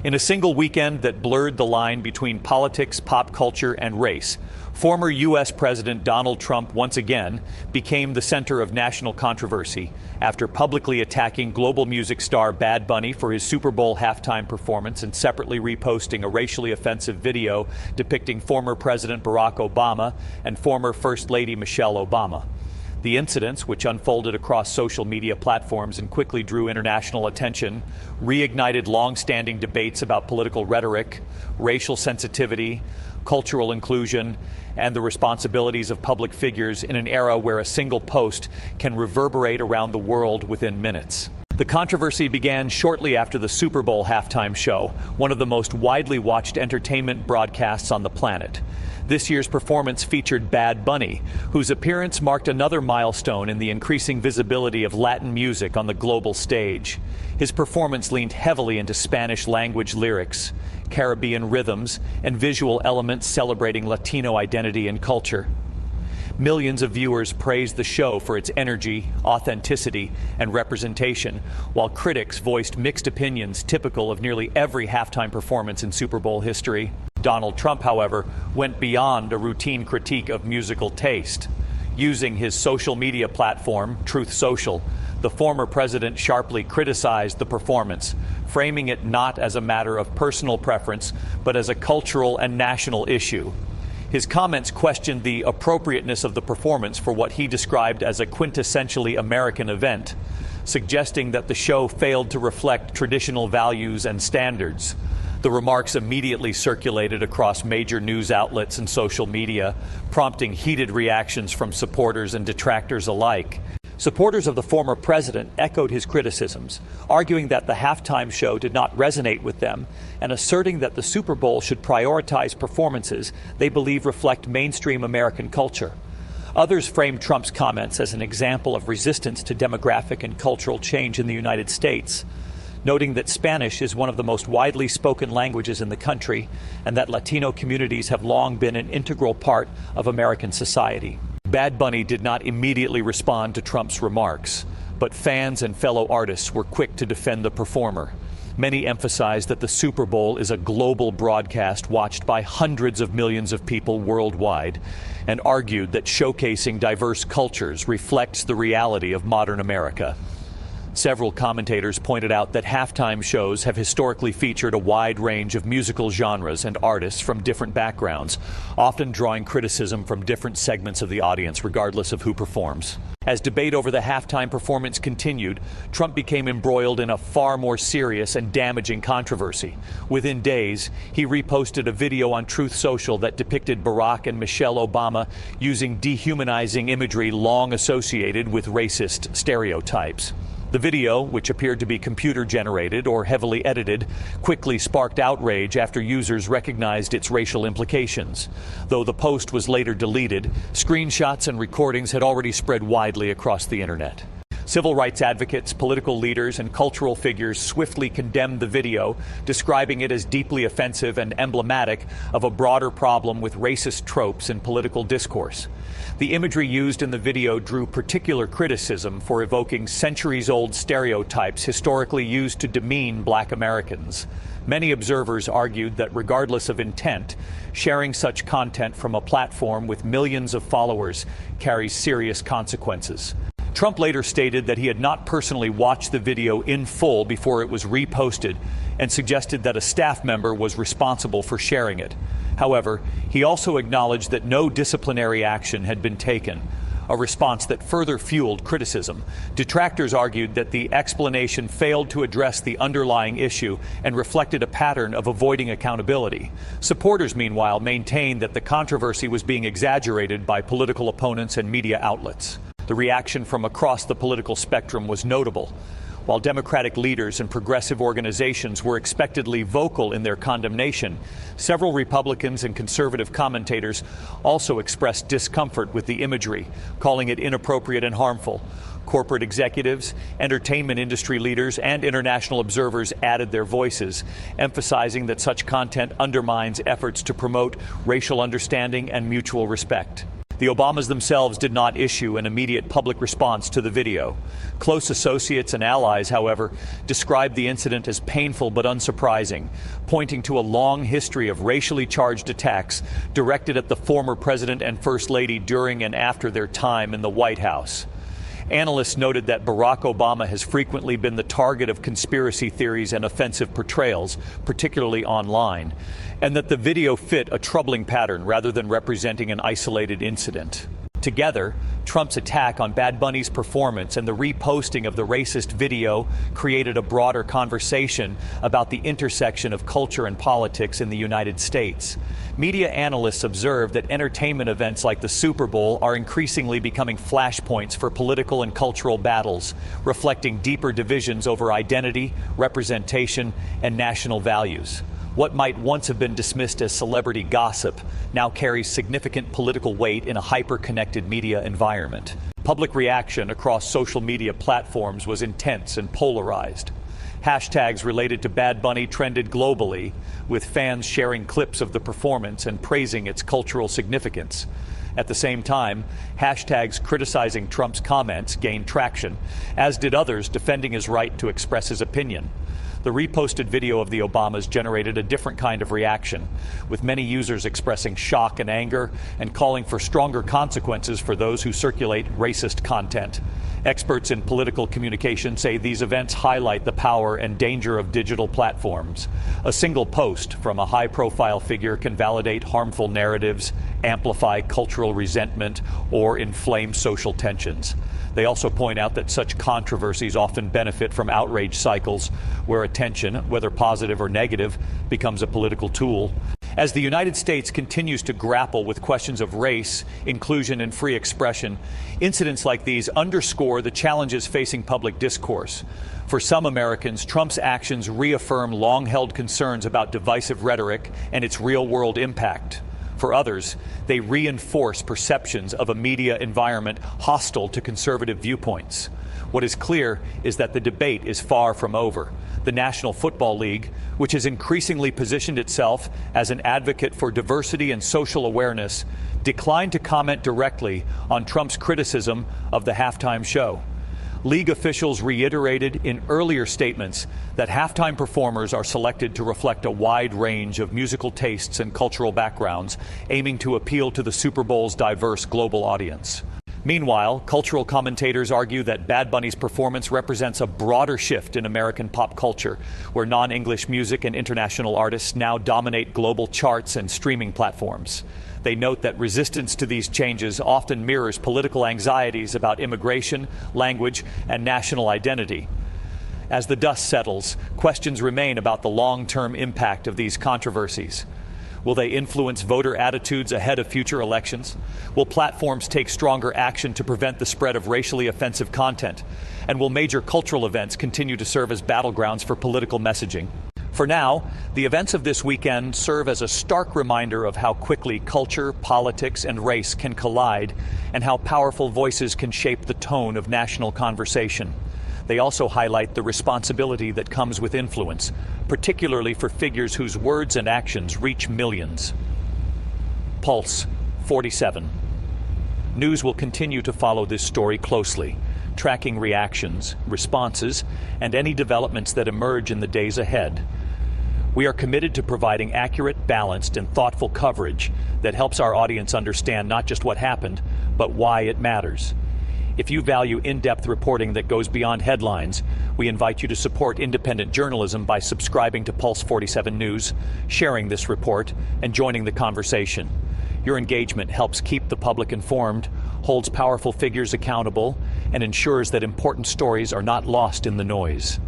In a single weekend that blurred the line between politics, pop culture, and race, former U.S. President Donald Trump once again became the center of national controversy after publicly attacking global music star Bad Bunny for his Super Bowl halftime performance and separately reposting a racially offensive video depicting former President Barack Obama and former First Lady Michelle Obama. The incidents, which unfolded across social media platforms and quickly drew international attention, reignited long-standing debates about political rhetoric, racial sensitivity, cultural inclusion, and the responsibilities of public figures in an era where a single post can reverberate around the world within minutes. The controversy began shortly after the Super Bowl halftime show, one of the most widely watched entertainment broadcasts on the planet. This year's performance featured Bad Bunny, whose appearance marked another milestone in the increasing visibility of Latin music on the global stage. His performance leaned heavily into Spanish-language lyrics, Caribbean rhythms, and visual elements celebrating Latino identity and culture. Millions of viewers praised the show for its energy, authenticity, and representation, while critics voiced mixed opinions typical of nearly every halftime performance in Super Bowl history. Donald Trump, however, went beyond a routine critique of musical taste. Using his social media platform, Truth Social, the former president sharply criticized the performance, framing it not as a matter of personal preference, but as a cultural and national issue. His comments questioned the appropriateness of the performance for what he described as a quintessentially American event, suggesting that the show failed to reflect traditional values and standards. The remarks immediately circulated across major news outlets and social media, prompting heated reactions from supporters and detractors alike. Supporters of the former president echoed his criticisms, arguing that the halftime show did not resonate with them and asserting that the Super Bowl should prioritize performances they believe reflect mainstream American culture. Others framed Trump's comments as an example of resistance to demographic and cultural change in the United States, noting that Spanish is one of the most widely spoken languages in the country and that Latino communities have long been an integral part of American society. Bad Bunny did not immediately respond to Trump's remarks, but fans and fellow artists were quick to defend the performer. Many emphasized that the Super Bowl is a global broadcast watched by hundreds of millions of people worldwide, and argued that showcasing diverse cultures reflects the reality of modern America. Several commentators pointed out that halftime shows have historically featured a wide range of musical genres and artists from different backgrounds, often drawing criticism from different segments of the audience, regardless of who performs. As debate over the halftime performance continued, Trump became embroiled in a far more serious and damaging controversy. Within days, he reposted a video on Truth Social that depicted Barack and Michelle Obama using dehumanizing imagery long associated with racist stereotypes. The video, which appeared to be computer-generated or heavily edited, quickly sparked outrage after users recognized its racial implications. Though the post was later deleted, screenshots and recordings had already spread widely across the internet. Civil rights advocates, political leaders, and cultural figures swiftly condemned the video, describing it as deeply offensive and emblematic of a broader problem with racist tropes in political discourse. The imagery used in the video drew particular criticism for evoking centuries-old stereotypes historically used to demean Black Americans. Many observers argued that regardless of intent, sharing such content from a platform with millions of followers carries serious consequences. Trump later stated that he had not personally watched the video in full before it was reposted and suggested that a staff member was responsible for sharing it. However, he also acknowledged that no disciplinary action had been taken, a response that further fueled criticism. Detractors argued that the explanation failed to address the underlying issue and reflected a pattern of avoiding accountability. Supporters, meanwhile, maintained that the controversy was being exaggerated by political opponents and media outlets. The reaction from across the political spectrum was notable. While Democratic leaders and progressive organizations were expectedly vocal in their condemnation, several Republicans and conservative commentators also expressed discomfort with the imagery, calling it inappropriate and harmful. Corporate executives, entertainment industry leaders, and international observers added their voices, emphasizing that such content undermines efforts to promote racial understanding and mutual respect. The Obamas themselves did not issue an immediate public response to the video. Close associates and allies, however, described the incident as painful but unsurprising, pointing to a long history of racially charged attacks directed at the former president and first lady during and after their time in the White House. Analysts noted that Barack Obama has frequently been the target of conspiracy theories and offensive portrayals, particularly online, and that the video fit a troubling pattern rather than representing an isolated incident. Together, Trump's attack on Bad Bunny's performance and the reposting of the racist video created a broader conversation about the intersection of culture and politics in the United States. Media analysts observe that entertainment events like the Super Bowl are increasingly becoming flashpoints for political and cultural battles, reflecting deeper divisions over identity, representation, and national values. What might once have been dismissed as celebrity gossip now carries significant political weight in a hyper-connected media environment. Public reaction across social media platforms was intense and polarized. Hashtags related to Bad Bunny trended globally, with fans sharing clips of the performance and praising its cultural significance. At the same time, hashtags criticizing Trump's comments gained traction, as did others defending his right to express his opinion. The reposted video of the Obamas generated a different kind of reaction, with many users expressing shock and anger and calling for stronger consequences for those who circulate racist content. Experts in political communication say these events highlight the power and danger of digital platforms. A single post from a high-profile figure can validate harmful narratives, amplify cultural resentment, or inflame social tensions. They also point out that such controversies often benefit from outrage cycles, where attention, whether positive or negative, becomes a political tool. As the United States continues to grapple with questions of race, inclusion, and free expression, incidents like these underscore the challenges facing public discourse. For some Americans, Trump's actions reaffirm long-held concerns about divisive rhetoric and its real-world impact. For others, they reinforce perceptions of a media environment hostile to conservative viewpoints. What is clear is that the debate is far from over. The National Football League, which has increasingly positioned itself as an advocate for diversity and social awareness, declined to comment directly on Trump's criticism of the halftime show. League officials reiterated in earlier statements that halftime performers are selected to reflect a wide range of musical tastes and cultural backgrounds, aiming to appeal to the Super Bowl's diverse global audience. Meanwhile, cultural commentators argue that Bad Bunny's performance represents a broader shift in American pop culture, where non-English music and international artists now dominate global charts and streaming platforms. They note that resistance to these changes often mirrors political anxieties about immigration, language, and national identity. As the dust settles, questions remain about the long-term impact of these controversies. Will they influence voter attitudes ahead of future elections? Will platforms take stronger action to prevent the spread of racially offensive content? And will major cultural events continue to serve as battlegrounds for political messaging? For now, the events of this weekend serve as a stark reminder of how quickly culture, politics, and race can collide, and how powerful voices can shape the tone of national conversation. They also highlight the responsibility that comes with influence, particularly for figures whose words and actions reach millions. Pulse 47. News will continue to follow this story closely, tracking reactions, responses, and any developments that emerge in the days ahead. We are committed to providing accurate, balanced, and thoughtful coverage that helps our audience understand not just what happened, but why it matters. If you value in-depth reporting that goes beyond headlines, we invite you to support independent journalism by subscribing to Pulse 47 News, sharing this report, and joining the conversation. Your engagement helps keep the public informed, holds powerful figures accountable, and ensures that important stories are not lost in the noise.